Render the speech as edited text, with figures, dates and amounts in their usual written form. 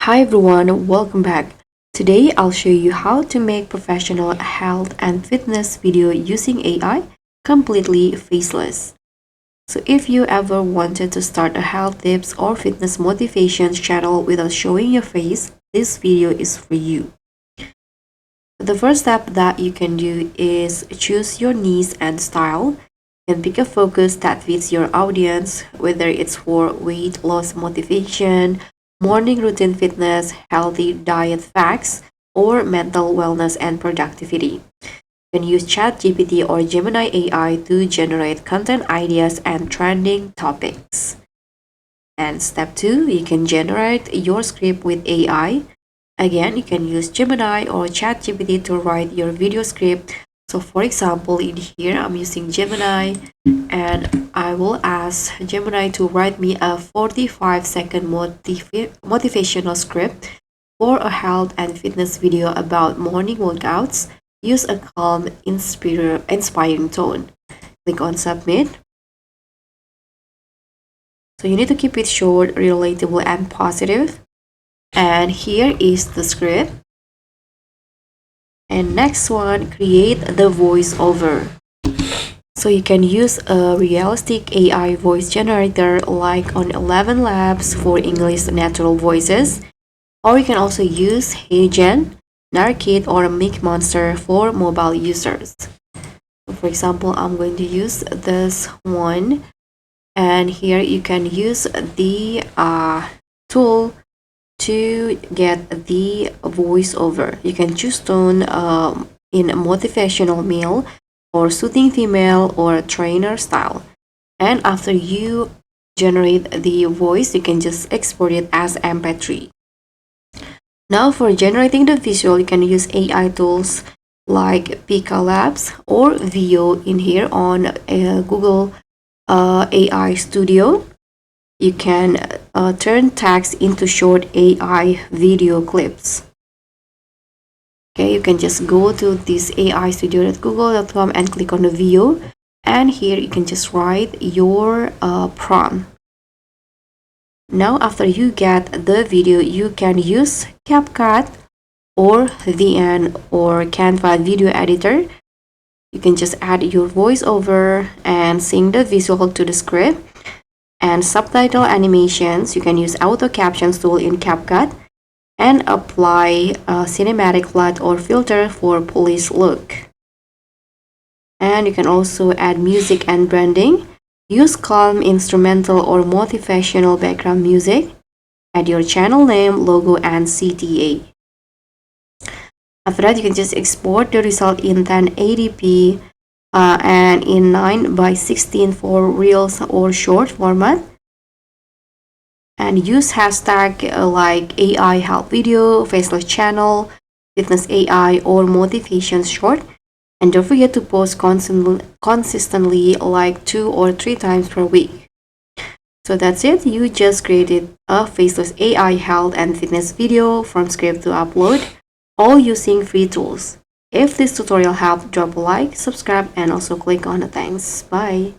Hi everyone, welcome back. Today I'll show you how to make professional health and fitness video using AI completely faceless. So if you ever wanted to start a health tips or fitness motivation channel without showing your face, this video is for you. The first step that you can do is choose your niche and style. You can pick a focus that fits your audience, whether it's for weight loss motivation, morning routine fitness, healthy diet facts, or mental wellness and productivity. You can use ChatGPT or Gemini AI to generate content ideas and trending topics. And step 2, you can generate your script with AI. Again, you can use Gemini or ChatGPT to write your video script. So for example, in here, I'm using Gemini and I will ask Gemini to write me a 45-second motivational script for a health and fitness video about morning workouts. Use a calm, inspiring tone. Click on Submit. So you need to keep it short, relatable, and positive. And here is the script. And next one, create the voiceover. So you can use a realistic AI voice generator like on 11 Labs for English natural voices. Or you can also use HeyGen, Narkit, or MicMonster for mobile users. So for example, I'm going to use this one. And here you can use the tool to get the voiceover. You can choose tone in motivational male or soothing female or trainer style. And after you generate the voice, you can just export it as MP3. Now for generating the visual, you can use AI tools like Pika Labs or Vio in here on Google AI Studio. You can turn text into short AI video clips. Okay, you can just go to this aistudio.google.com and click on the view, and here you can just write your prompt. Now after you get the video, you can use CapCut or VN or Canva video editor. You can just add your voiceover and sync the visual to the script. And subtitle animations, you can use auto captions tool in CapCut and apply a cinematic flood or filter for polished look. And you can also add music and branding. Use calm instrumental or motivational background music. Add your channel name, logo, and CTA. After that, you can just export the result in 1080p and in 9:16 for reels or short format. And use hashtag like AI help video, faceless channel, fitness AI, or motivation short. And don't forget to post consistently like 2 or 3 times per week. So that's it. You just created a faceless AI health and fitness video from script to upload, all using free tools. If this tutorial helped, drop a like, subscribe, and also click on the thanks. Bye.